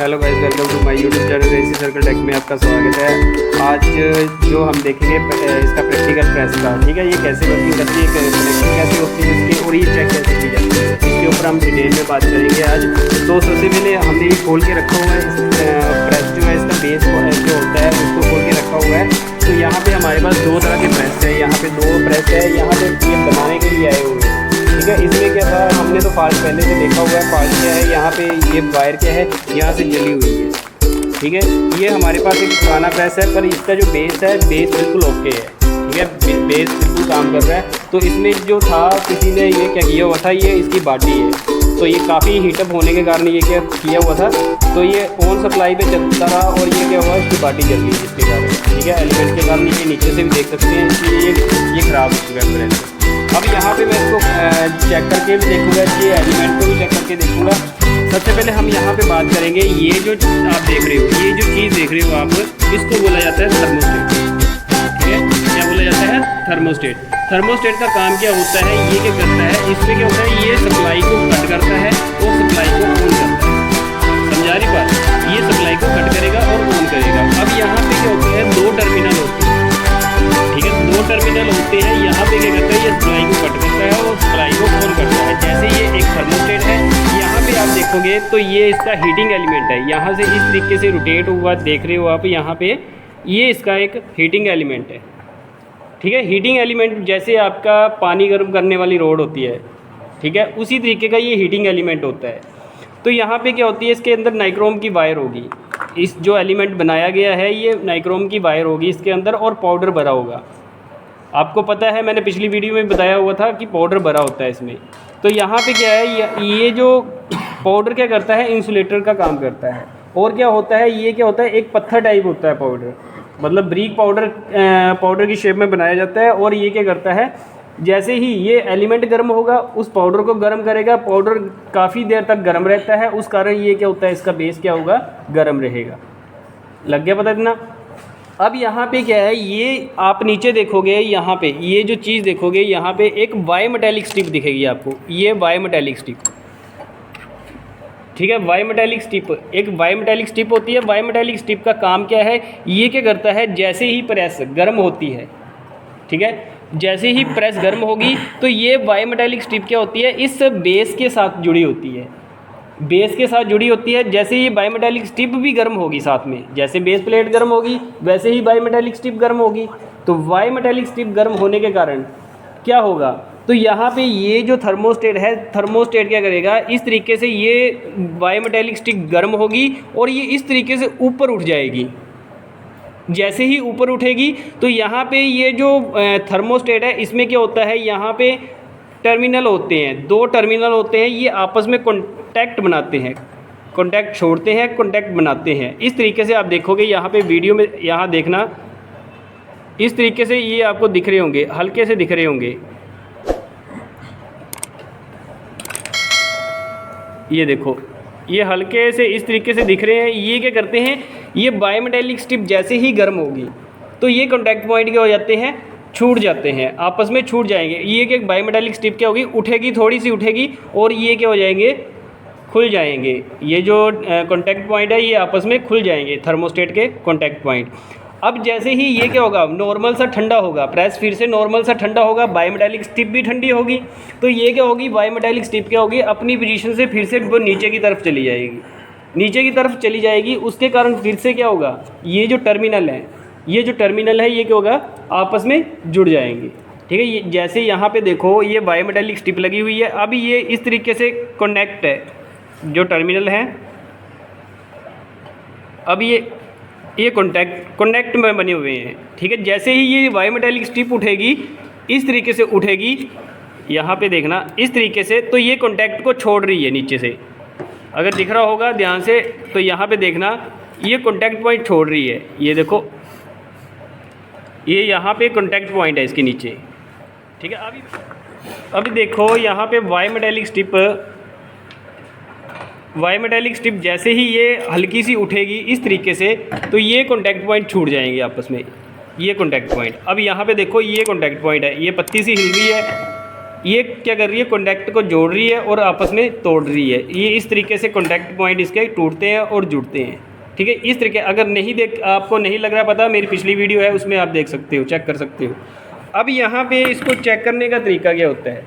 Hello guys, welcome to my YouTube channel AC Circle Tech में आपका स्वागत है। आज जो हम देखेंगे इसका प्रैक्टिकल प्रेस का, ठीक है, ये कैसे वर्किंग करती है, कनेक्शन कैसे होती है इसकी, और ये चेक कैसे की जाती है, इसके ऊपर हम डिटेल में बात करेंगे आज। तो सबसे पहले हमने ये खोल के रखा हुआ है प्रेस जो है, इसका बेस जो होता है उसको खोल के रखा हुआ है। तो यहाँ पे हमारे पास दो तरह के प्रेस है, यहाँ पे दो प्रेस है, यहाँ पे ये बनाने के लिए आए हुए हैं, ठीक है। इसमें क्या था, हमने तो फॉल्ट पहले से देखा हुआ है। फॉल्ट क्या है, यहाँ पे ये वायर क्या है, यहाँ से जली हुई है, ठीक है। ये हमारे पास एक पुराना प्रेस है, पर इसका जो बेस है, बेस बिल्कुल ओके है, ठीक है, बेस बिल्कुल काम कर रहा है। तो इसमें जो था, किसी ने ये क्या किया हुआ था, ये इसकी बॉडी है, तो ये काफ़ी हीटअप होने के कारण ये क्या किया हुआ था, तो ये ऑन सप्लाई पे चलता रहा और ये क्या हुआ, इसकी बॉडी जल गई जिसके कारण, ठीक है, एलिमेंट के कारण। ये नीचे से भी देख सकते हैं, इसलिए ये ख़राब हो चुका है प्रेस। अब यहाँ पे मैं इसको चेक करके भी देखूँगा, ये एलिमेंट को भी चेक करके देखूँगा। सबसे पहले हम यहाँ पे बात करेंगे, ये जो आप देख रहे हो, ये जो चीज़ देख रहे हो आप, इसको बोला जाता है थर्मोस्टेट, ठीक है। क्या बोला जाता है? थर्मोस्टेट। थर्मोस्टेट का काम क्या होता है, ये क्या करता है, इसमें क्या होता है, ये सप्लाई को कट करता है और सप्लाई को ऑन करता है। समझा रही बात? ये सप्लाई को कट करेगा और ऑन करेगा। अब यहाँ पे क्या होता है, दो टर्मिनल होते हैं, ठीक है, दो टर्मिनल होते हैं। यहाँ पे क्या करता है, ये सप्लाई को कट करता है और सप्लाई को ऑन करता है। जैसे ये एक थर्मोस्टेट है, यहाँ पे आप देखोगे तो ये इसका हीटिंग एलिमेंट है, यहाँ से इस तरीके से रोटेट हुआ देख रहे हो आप, यहाँ पे ये इसका एक हीटिंग एलिमेंट है, ठीक है। हीटिंग एलिमेंट जैसे आपका पानी गर्म करने वाली रोड होती है, ठीक है, उसी तरीके का ये हीटिंग एलिमेंट होता है। तो यहाँ पे क्या होती है, इसके अंदर नाइक्रोम की वायर होगी, इस जो एलिमेंट बनाया गया है ये नाइक्रोम की वायर होगी इसके अंदर, और पाउडर भरा होगा। आपको पता है, मैंने पिछली वीडियो में बताया हुआ था कि पाउडर भरा होता है इसमें। तो यहाँ पे क्या है, ये जो पाउडर क्या करता है, इंसुलेटर का काम करता है। और क्या होता है, ये क्या होता है, एक पत्थर टाइप होता है पाउडर, मतलब ब्रिक पाउडर की शेप में बनाया जाता है। और ये क्या करता है, जैसे ही ये एलिमेंट गर्म होगा, उस पाउडर को गर्म करेगा, पाउडर काफ़ी देर तक गर्म रहता है, उस कारण ये क्या होता है, इसका बेस क्या होगा, गर्म रहेगा। लग गया पता इतना? अब यहाँ पे क्या है, ये आप नीचे देखोगे, यहाँ पे ये जो चीज़ देखोगे, यहाँ पे एक वाई मेटेलिक स्टिप दिखेगी आपको, ये वाई मेटेलिक स्टिप, ठीक है। वाई मेटेलिक स्टिप, एक वाई मेटेलिक स्टिप होती है। वाई मेटेलिक स्टिप का काम क्या है, ये क्या करता है, जैसे ही प्रेस गर्म होती है, ठीक है, जैसे ही प्रेस गर्म होगी, तो ये वाई मेटेलिक स्टिप क्या होती है, इस बेस के साथ जुड़ी होती है, बेस के साथ जुड़ी होती है। जैसे ही बाई मेटेलिक स्टिप भी गर्म होगी साथ में, जैसे बेस प्लेट गर्म होगी वैसे ही बाई मेटेलिक स्टिप गर्म होगी। तो वाई मेटेलिक स्टिप गर्म होने के कारण क्या होगा, तो यहाँ पे ये जो थर्मोस्टेट है, थर्मोस्टेट क्या करेगा, इस तरीके से ये वाई मेटेलिक स्टिप गर्म होगी और ये इस तरीके से ऊपर उठ जाएगी। जैसे ही ऊपर उठेगी, तो यहाँ पे ये जो थर्मोस्टेट है, इसमें क्या होता है, यहाँ पे टर्मिनल होते हैं, दो टर्मिनल होते हैं, ये आपस में कॉन्टैक्ट बनाते हैं, कॉन्टैक्ट छोड़ते हैं, कॉन्टैक्ट बनाते हैं। इस तरीके से आप देखोगे यहाँ पे वीडियो में, यहाँ देखना, इस तरीके से ये आपको दिख रहे होंगे, हल्के से दिख रहे होंगे, ये देखो, ये हल्के से इस तरीके से दिख रहे हैं। ये क्या करते हैं, ये बाई मेटेलिक स्टिप जैसे ही गर्म होगी, तो ये कॉन्टैक्ट पॉइंट क्या हो जाते हैं, छूट जाते हैं, आपस में छूट जाएंगे। ये क्या बाई मेटेलिक स्टिप क्या होगी, उठेगी, थोड़ी सी उठेगी, और ये क्या हो जाएंगे, खुल जाएंगे। ये जो कॉन्टैक्ट पॉइंट है, ये आपस में खुल जाएंगे, थर्मोस्टेट के कॉन्टैक्ट पॉइंट। अब जैसे ही ये क्या होगा, नॉर्मल सा ठंडा होगा, प्रेस फिर से नॉर्मल सा ठंडा होगा, बाई मेटेलिक स्टिप भी ठंडी होगी, तो ये क्या होगी, बाई मेटेलिक स्टिप क्या होगी, अपनी पोजीशन से फिर से वो नीचे की तरफ चली जाएगी, नीचे की तरफ चली जाएगी। उसके कारण फिर से क्या होगा, ये जो टर्मिनल है, ये जो टर्मिनल है, ये क्या होगा, आपस में जुड़ जाएंगे, ठीक है। ये जैसे यहाँ पे देखो, ये बाई मेटेलिक स्टिप लगी हुई है। अब ये इस तरीके से कनेक्ट है, जो टर्मिनल है, अब ये कॉन्टैक्ट में बने हुए हैं, ठीक है। जैसे ही ये वाई मेटेलिक स्टिप उठेगी, इस तरीके से उठेगी, यहाँ पे देखना, इस तरीके से, तो ये कॉन्टैक्ट को छोड़ रही है नीचे से, अगर दिख रहा होगा ध्यान से, तो यहाँ पे देखना, ये कॉन्टैक्ट पॉइंट छोड़ रही है, ये देखो, ये यहाँ पे कॉन्टैक्ट पॉइंट है इसके नीचे, ठीक है। अभी देखो यहाँ पे वाई मेटेलिक स्टिप जैसे ही ये हल्की सी उठेगी इस तरीके से, तो ये कॉन्टैक्ट पॉइंट छूट जाएंगे आपस में, ये कॉन्टैक्ट पॉइंट। अब यहाँ पे देखो, ये कॉन्टैक्ट पॉइंट है, ये पत्ती सी हिल रही है, ये क्या कर रही है, कॉन्टैक्ट को जोड़ रही है और आपस में तोड़ रही है। ये इस तरीके से कॉन्टैक्ट पॉइंट इसके टूटते हैं और जुड़ते हैं, ठीक है। इस तरीके, अगर नहीं आपको नहीं लग रहा पता, मेरी पिछली वीडियो है उसमें आप देख सकते हो, चेक कर सकते हो। अब यहाँ पे इसको चेक करने का तरीका क्या होता है,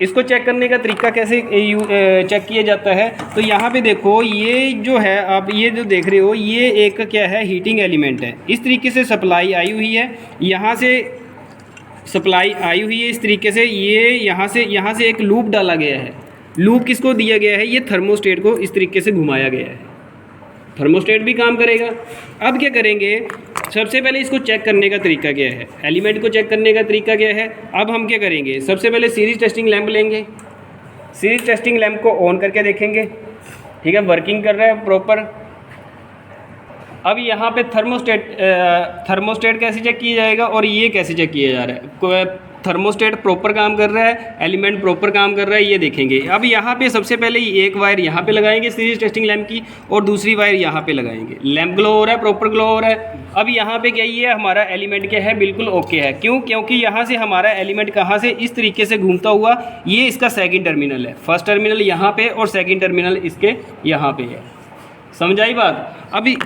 इसको चेक करने का तरीका कैसे चेक किया जाता है, तो यहाँ पे देखो ये जो है, आप ये जो देख रहे हो ये एक क्या है, हीटिंग एलिमेंट है। इस तरीके से सप्लाई आई हुई है, यहाँ से सप्लाई आई हुई है इस तरीके से, ये यहाँ से एक लूप डाला गया है। लूप किसको दिया गया है, ये थर्मोस्टेट को इस तरीके से घुमाया गया है। थर्मोस्टेट भी काम करेगा। अब क्या करेंगे, सबसे पहले इसको चेक करने का तरीका क्या है, एलिमेंट को चेक करने का तरीका क्या है। अब हम क्या करेंगे, सबसे पहले सीरीज टेस्टिंग लैंप लेंगे। सीरीज टेस्टिंग लैंप को ऑन करके देखेंगे, ठीक है, वर्किंग कर रहा है प्रॉपर। अब यहाँ पे थर्मोस्टेट कैसे चेक किया जाएगा और ये कैसे चेक किया जा रहा है। थर्मोस्टेट प्रॉपर काम कर रहा है, एलिमेंट प्रॉपर काम कर रहा है, ये देखेंगे। अब यहाँ पे सबसे पहले एक वायर यहाँ पे लगाएंगे सीरीज टेस्टिंग लैंप की, और दूसरी वायर यहाँ पे लगाएंगे। लैंप ग्लो हो रहा है, प्रॉपर ग्लो हो रहा है। अब यहाँ पे क्या ये हमारा एलिमेंट क्या है, बिल्कुल ओके है। क्यों, क्योंकि यहाँ से हमारा एलिमेंट कहाँ से, इस तरीके से घूमता हुआ, ये इसका सेकेंड टर्मिनल है। फर्स्ट टर्मिनल यहाँ पे और सेकेंड टर्मिनल इसके यहाँ पे है। समझाई बात। अभी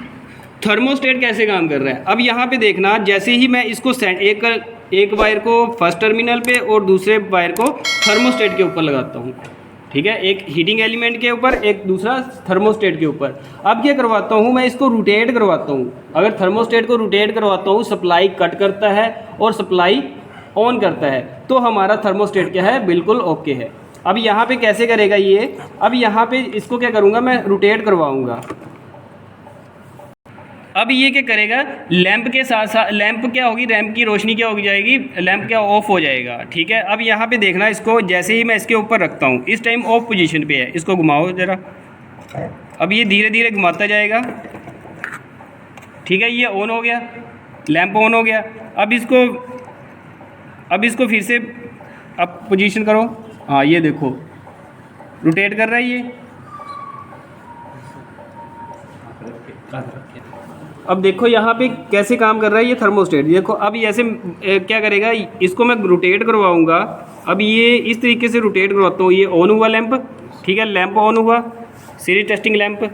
थर्मोस्टेट कैसे काम कर रहा है, अब यहाँ पे देखना, जैसे ही मैं इसको एक वायर को फर्स्ट टर्मिनल पे और दूसरे वायर को थर्मोस्टेट के ऊपर लगाता हूँ, ठीक है, एक हीटिंग एलिमेंट के ऊपर, एक दूसरा थर्मोस्टेट के ऊपर। अब क्या करवाता हूँ, मैं इसको रोटेट करवाता हूँ। अगर थर्मोस्टेट को रोटेट करवाता हूँ, सप्लाई कट करता है और सप्लाई ऑन करता है, तो हमारा थर्मोस्टेट क्या है, बिल्कुल ओके है। अब यहाँ पे कैसे करेगा ये, अब यहाँ पे इसको क्या करूँगा, मैं रोटेट करवाऊँगा। अब ये क्या करेगा, लैंप के साथ साथ लैंप क्या होगी, लैंप की रोशनी क्या हो जाएगी, लैंप क्या ऑफ हो जाएगा, ठीक है। अब यहाँ पे देखना, इसको जैसे ही मैं इसके ऊपर रखता हूँ, इस टाइम ऑफ पोजीशन पे है, इसको घुमाओ ज़रा। अब ये धीरे धीरे घुमाता जाएगा, ठीक है, ये ऑन हो गया, लैंप ऑन हो गया। अब इसको फिर से अब पोजीशन करो, हाँ ये देखो रोटेट कर रहा है ये। अब देखो यहाँ पे कैसे काम कर रहा है ये थर्मोस्टेट, देखो। अब ऐसे क्या करेगा, इसको मैं रोटेट करवाऊँगा। अब ये इस तरीके से रोटेट करवाता हूँ, ये ऑन हुआ लैंप, ठीक है, लैंप ऑन हुआ, सीरीज टेस्टिंग लैंप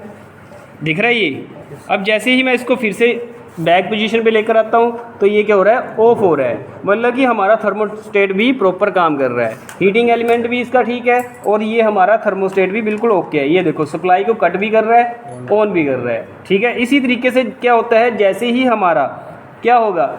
दिख रहा है ये। अब जैसे ही मैं इसको फिर से बैक पोजीशन पे लेकर आता हूँ, तो ये क्या हो रहा है, ऑफ हो रहा है। मतलब कि हमारा थर्मोस्टेट भी प्रॉपर काम कर रहा है, हीटिंग एलिमेंट भी इसका ठीक है, और ये हमारा थर्मोस्टेट भी बिल्कुल ओके है। ये देखो सप्लाई को कट भी कर रहा है, ऑन भी कर रहा है, ठीक है। इसी तरीके से क्या होता है, जैसे ही हमारा क्या होगा,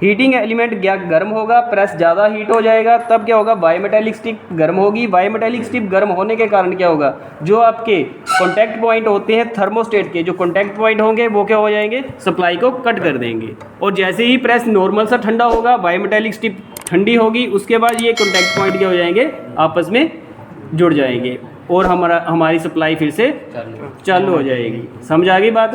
हीटिंग एलिमेंट गर्म होगा, प्रेस ज़्यादा हीट हो जाएगा, तब क्या होगा, बायोमेटालिक स्ट्रिप गर्म होगी। बायोमेटालिक स्ट्रिप गर्म होने के कारण क्या होगा, जो आपके कॉन्टैक्ट पॉइंट होते हैं थर्मोस्टेट के, जो कॉन्टैक्ट पॉइंट होंगे वो क्या हो जाएंगे, सप्लाई को कट कर देंगे। और जैसे ही प्रेस नॉर्मल सा ठंडा होगा, बायोमेटालिक स्ट्रिप ठंडी होगी, उसके बाद ये कॉन्टैक्ट पॉइंट क्या हो जाएंगे, आपस में जुड़ जाएंगे, और हमारी सप्लाई फिर से चालू हो जाएगी। समझ आ गई बात।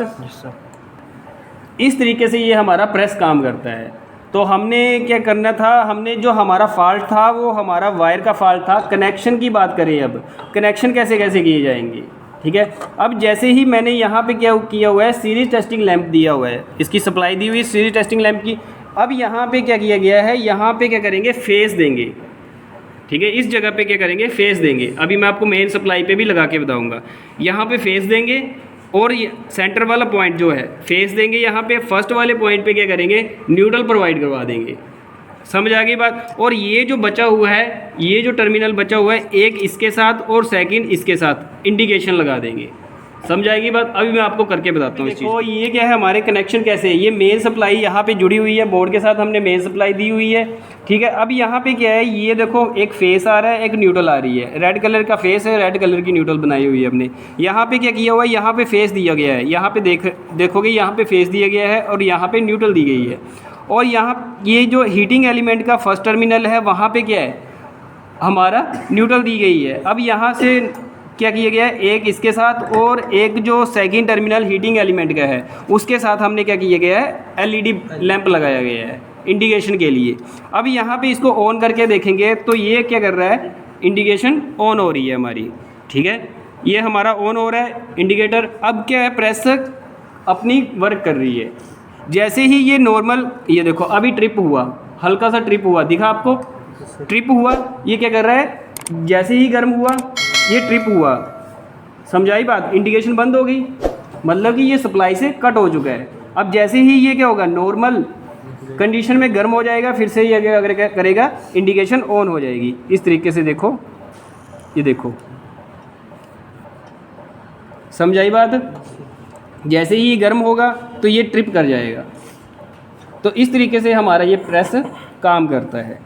इस तरीके से ये हमारा प्रेस काम करता है। तो हमने क्या करना था, हमने जो हमारा फॉल्ट था वो हमारा वायर का फॉल्ट था। कनेक्शन की बात करें, अब कनेक्शन कैसे कैसे किए जाएंगे, ठीक है। अब जैसे ही मैंने यहाँ पे क्या किया हुआ है, सीरीज टेस्टिंग लैंप दिया हुआ है, इसकी सप्लाई दी हुई सीरीज टेस्टिंग लैंप की। अब यहाँ पे क्या किया गया है, यहाँ पे क्या करेंगे, फेस देंगे, ठीक है। इस जगह पे क्या करेंगे, फेस देंगे। अभी मैं आपको मेन सप्लाई पे भी लगा के बताऊँगा। यहाँ पे फेस देंगे, और ये सेंटर वाला पॉइंट जो है फेस देंगे। यहाँ पे फर्स्ट वाले पॉइंट पे क्या करेंगे, न्यूट्रल प्रोवाइड करवा देंगे। समझ आ गई बात। और ये जो बचा हुआ है, ये जो टर्मिनल बचा हुआ है, एक इसके साथ और सेकंड इसके साथ इंडिकेशन लगा देंगे। समझ आएगी बात। अभी मैं आपको करके बताता हूँ। तो ये क्या है, हमारे कनेक्शन कैसे है, ये मेन सप्लाई यहाँ पे जुड़ी हुई है, बोर्ड के साथ हमने मेन सप्लाई दी हुई है, ठीक है। अब यहाँ पे क्या है, ये देखो एक फेस आ रहा है, एक न्यूट्रल आ रही है। रेड कलर का फेस है, रेड कलर की न्यूट्रल बनाई हुई है हमने। यहाँ पे क्या किया हुआ है, यहाँ पे फेस दिया गया है, यहाँ पे देखोगे यहाँ पे फेस दिया गया है और यहाँ पे न्यूट्रल दी गई है। और यहाँ ये जो हीटिंग एलिमेंट का फर्स्ट टर्मिनल है, वहाँ पे क्या है, हमारा न्यूट्रल दी गई है। अब यहाँ से क्या किया गया है, एक इसके साथ और एक जो सेकंड टर्मिनल हीटिंग एलिमेंट का है उसके साथ हमने क्या किया गया है, एलईडी लैंप लगाया गया है इंडिकेशन के लिए। अब यहाँ पे इसको ऑन करके देखेंगे तो ये क्या कर रहा है, इंडिकेशन ऑन हो रही है हमारी, ठीक है। ये हमारा ऑन हो रहा है इंडिकेटर। अब क्या है, प्रेस अपनी वर्क कर रही है। जैसे ही ये नॉर्मल, ये देखो अभी ट्रिप हुआ, हल्का सा ट्रिप हुआ, दिखा आपको, ट्रिप हुआ, ये क्या कर रहा है, जैसे ही गर्म हुआ ये ट्रिप हुआ, समझाई बात, इंडिकेशन बंद हो गई, मतलब कि ये सप्लाई से कट हो चुका है। अब जैसे ही ये क्या होगा, नॉर्मल कंडीशन में गर्म हो जाएगा, फिर से ये क्या करेगा, इंडिकेशन ऑन हो जाएगी। इस तरीके से देखो, ये देखो, समझाई बात। जैसे ही गर्म होगा तो ये ट्रिप कर जाएगा। तो इस तरीके से हमारा ये प्रेस काम करता है।